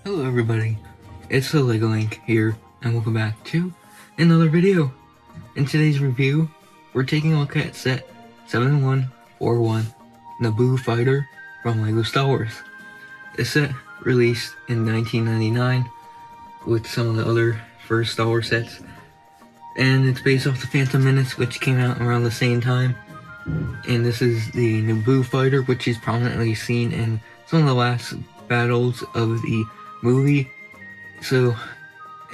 Hello everybody, it's the Lego Link here, and welcome back to another video. In today's review, we're taking a look at set 7141 Naboo Fighter from Lego Star Wars. This set released in 1999 with some of the other first Star Wars sets, and it's based off the Phantom Menace, which came out around the same time. And this is the Naboo Fighter, which is prominently seen in some of the last battles of the movie, so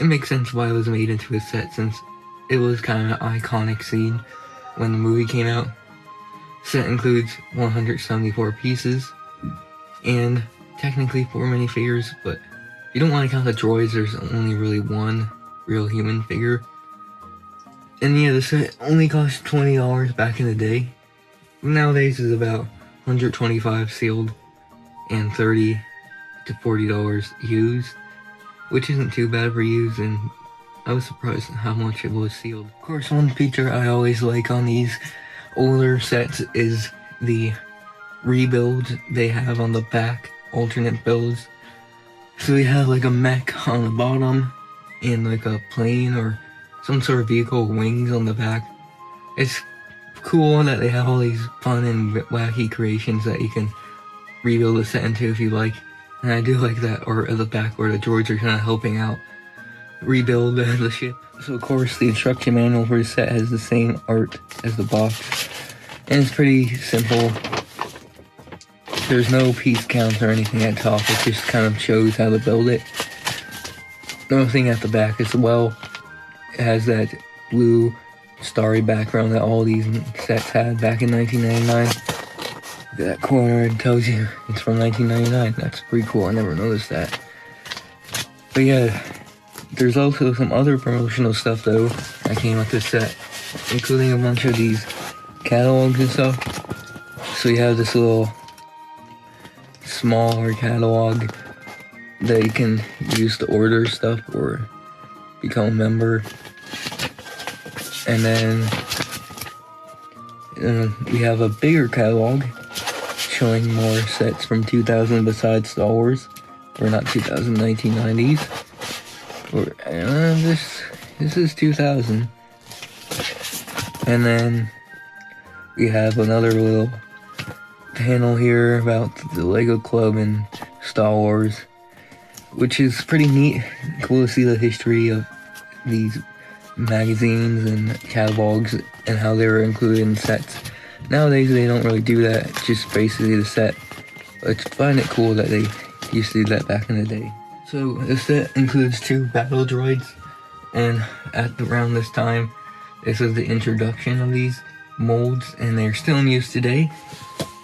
it makes sense why it was made into a set, since it was kind of an iconic scene when the movie came out. The set includes 174 pieces, and technically 4 minifigures, but if you don't want to count the droids, there's only really one real human figure. And yeah, the set only cost $20 back in the day. Nowadays is about $125 sealed and $30 to $40 used, which isn't too bad for used, and I was surprised at how much it was sealed. Of course, one feature I always like on these older sets is the rebuilds they have on the back, alternate builds. So we have like a mech on the bottom and like a plane or some sort of vehicle wings on the back. It's cool that they have all these fun and wacky creations that you can rebuild the set into if you like. And I do like that art at the back where the droids are kind of helping out rebuild the ship. So of course the instruction manual for the set has the same art as the box, and it's pretty simple. There's no piece counts or anything at top, it just kind of shows how to build it. Another thing at the back as well, it has that blue starry background that all these sets had back in 1999. Look at that corner, it tells you it's from 1999. That's pretty cool, I never noticed that. But yeah, there's also some other promotional stuff though that came with this set, including a bunch of these catalogs and stuff. So you have this little smaller catalog that you can use to order stuff or become a member. And then we have a bigger catalog showing more sets from 2000 besides Star Wars, or not 2000, 1990s. Or this is 2000. And then we have another little panel here about the Lego Club and Star Wars, which is pretty neat. Cool to see the history of these magazines and catalogs and how they were included in sets. Nowadays they don't really do that, it's just basically the set. I find it cool that they used to do that back in the day. So the set includes 2 battle droids, and around this time this was the introduction of these molds, and they're still in use today.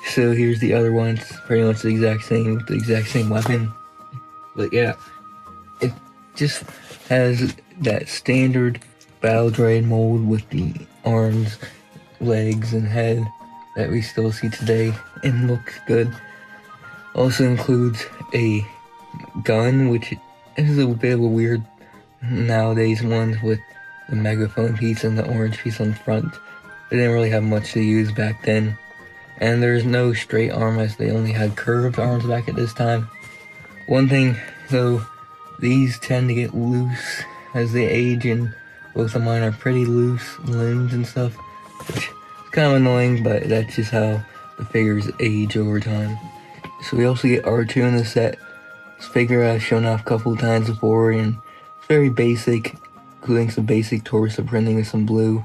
So here's the other one, it's pretty much the exact same with the exact same weapon. But yeah, it just has that standard battle droid mold with the arms, legs, and head that we still see today and looks good. Also includes a gun, which is a bit of a weird nowadays one with the megaphone piece and the orange piece on the front. They didn't really have much to use back then. And there's no straight arm, as they only had curved arms back at this time. One thing though, these tend to get loose as they age, and both of mine are pretty loose limbs and stuff, which is kind of annoying, but that's just how the figures age over time. So we also get R2 in the set. This figure I've shown off a couple times before, and it's very basic, including some basic torso printing with some blue.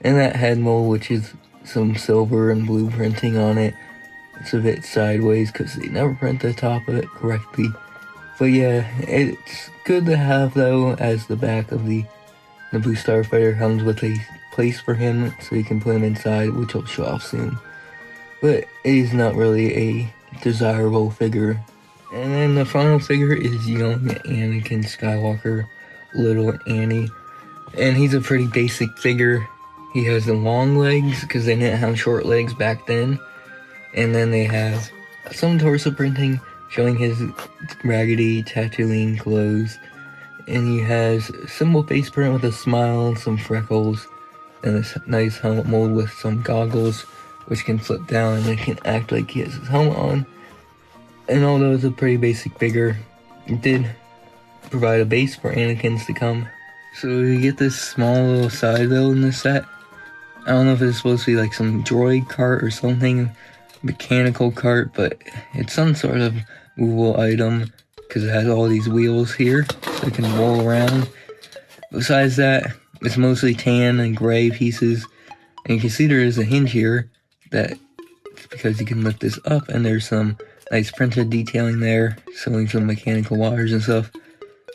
And that head mold, which is some silver and blue printing on it. It's a bit sideways because they never print the top of it correctly. But yeah, it's good to have though, as the back of the Naboo Starfighter comes with a place for him so you can put him inside, which I'll show off soon. But it is not really a desirable figure. And then the final figure is young Anakin Skywalker, little Annie. And he's a pretty basic figure. He has the long legs because they didn't have short legs back then. And then they have some torso printing showing his raggedy Tatooine clothes. And he has a simple face print with a smile and some freckles. And this nice helmet mold with some goggles, which can flip down and it can act like he has his helmet on. And although it's a pretty basic figure, it did provide a base for Anakin's to come. So you get this small little side build in this set. I don't know if it's supposed to be like some droid cart or something, mechanical cart, but it's some sort of movable item because it has all these wheels here so it can roll around. Besides that, it's mostly tan and gray pieces, and you can see there is a hinge here that it's because you can lift this up, and there's some nice printed detailing there, showing some mechanical wires and stuff.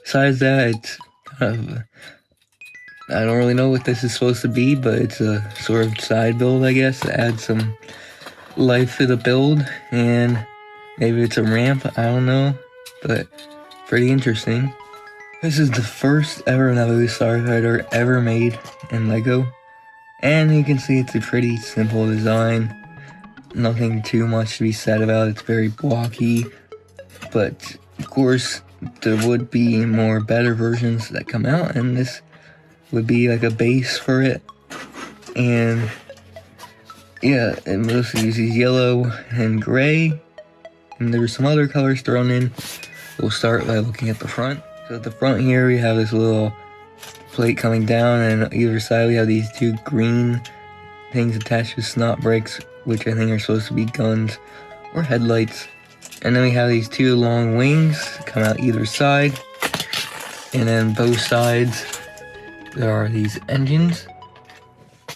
Besides that, it's kind of, I don't really know what this is supposed to be, but it's a sort of side build, I guess, to add some life to the build, and maybe it's a ramp, I don't know, but pretty interesting. This is the first ever Naboo Starfighter ever made in LEGO, and you can see it's a pretty simple design. Nothing too much to be said about it. It's very blocky, but of course there would be more better versions that come out, and this would be like a base for it. And yeah, it mostly uses yellow and gray, and there's some other colors thrown in. We'll start by looking at the front. So at the front here we have this little plate coming down, and on either side we have these two green things attached with snot brakes, which I think are supposed to be guns or headlights. And then we have these two long wings come out either side, and then both sides there are these engines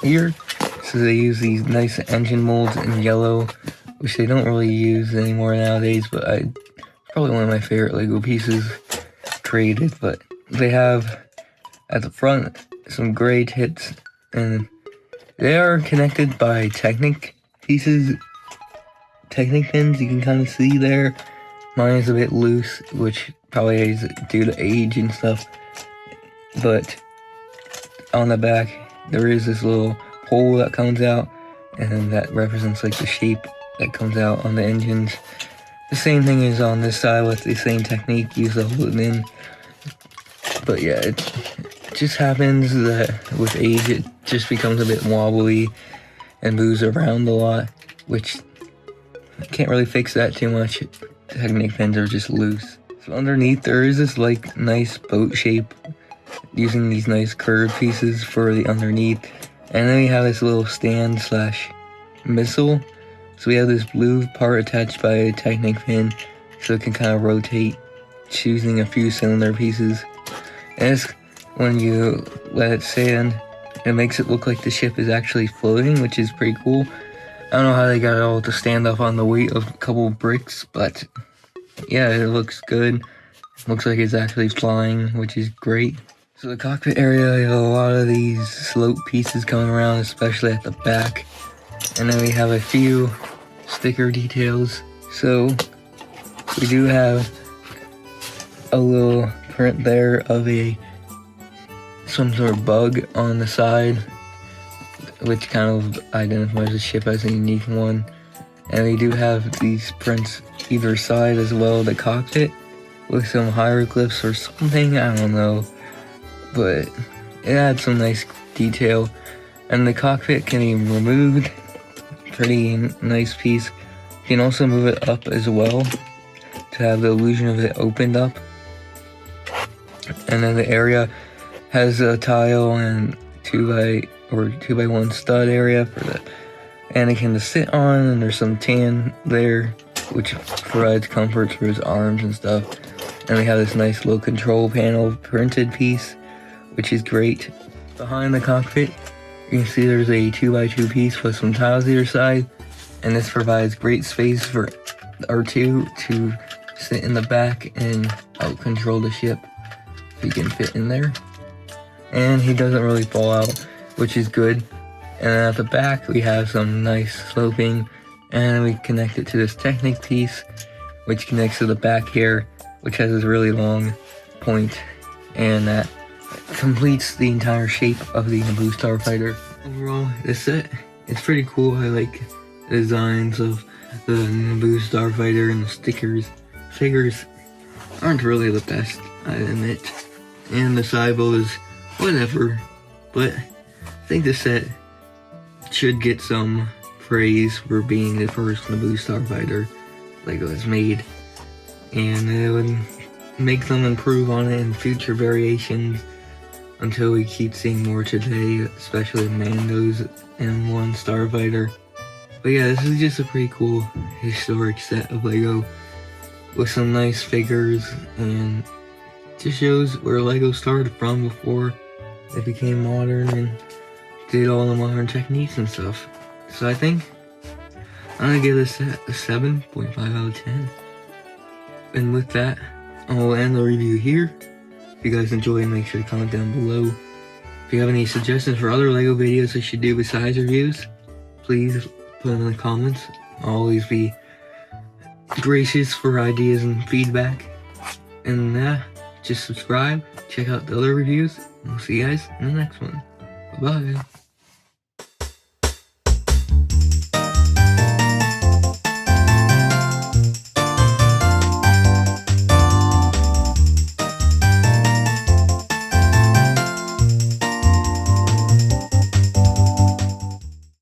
here. So they use these nice engine molds in yellow, which they don't really use anymore nowadays, but probably one of my favorite LEGO pieces created. But they have at the front some gray tips, and they are connected by Technic pieces, Technic pins you can kind of see there. Mine is a bit loose, which probably is due to age and stuff, but on the back there is this little hole that comes out, and that represents like the shape that comes out on the engines. The same thing is on this side with the same technique used to hold it in. But yeah, it just happens that with age it just becomes a bit wobbly and moves around a lot, which I can't really fix that too much. Technic pins are just loose. So underneath there is this like nice boat shape using these nice curved pieces for the underneath. And then we have this little stand slash missile. So we have this blue part attached by a Technic pin, so it can kind of rotate, choosing a few cylinder pieces. And it's, when you let it stand, it makes it look like the ship is actually floating, which is pretty cool. I don't know how they got it all to stand up on the weight of a couple of bricks, but yeah, it looks good. It looks like it's actually flying, which is great. So the cockpit area, you have a lot of these slope pieces coming around, especially at the back. And then we have a few sticker details. So we do have a little print there of some sort of bug on the side, which kind of identifies the ship as a unique one. And we do have these prints either side as well, the cockpit, with some hieroglyphs or something, I don't know. But it adds some nice detail. And the cockpit can be removed. Pretty nice piece. You can also move it up as well to have the illusion of it opened up. And then the area has a tile and 2x1 stud area for the Anakin to sit on, and there's some tan there, which provides comfort for his arms and stuff. And we have this nice little control panel printed piece, which is great. Behind the cockpit, you can see there's a 2x2 piece with some tiles either side, and this provides great space for R2 to sit in the back and out control the ship. So he can fit in there. And he doesn't really fall out, which is good. And then at the back we have some nice sloping, and we connect it to this Technic piece, which connects to the back here, which has this really long point, and that completes the entire shape of the Naboo Starfighter. Overall, this set, it's pretty cool. I like the designs of the Naboo Starfighter, and the stickers. Figures aren't really the best, I admit. And the side build is whatever, but I think this set should get some praise for being the first Naboo Starfighter LEGO has made. And make them improve on it in future variations until we keep seeing more today, especially Mando's and one Starfighter. But yeah, this is just a pretty cool historic set of Lego with some nice figures, and just shows where Lego started from before it became modern and did all the modern techniques and stuff. So I think I'm gonna give this set a 7.5 out of 10. And with that, I'll end the review here. If you guys enjoyed, make sure to comment down below. If you have any suggestions for other Lego videos I should do besides reviews, please put them in the comments. I'll always be gracious for ideas and feedback. And just subscribe, check out the other reviews, and we'll see you guys in the next one. Bye-bye.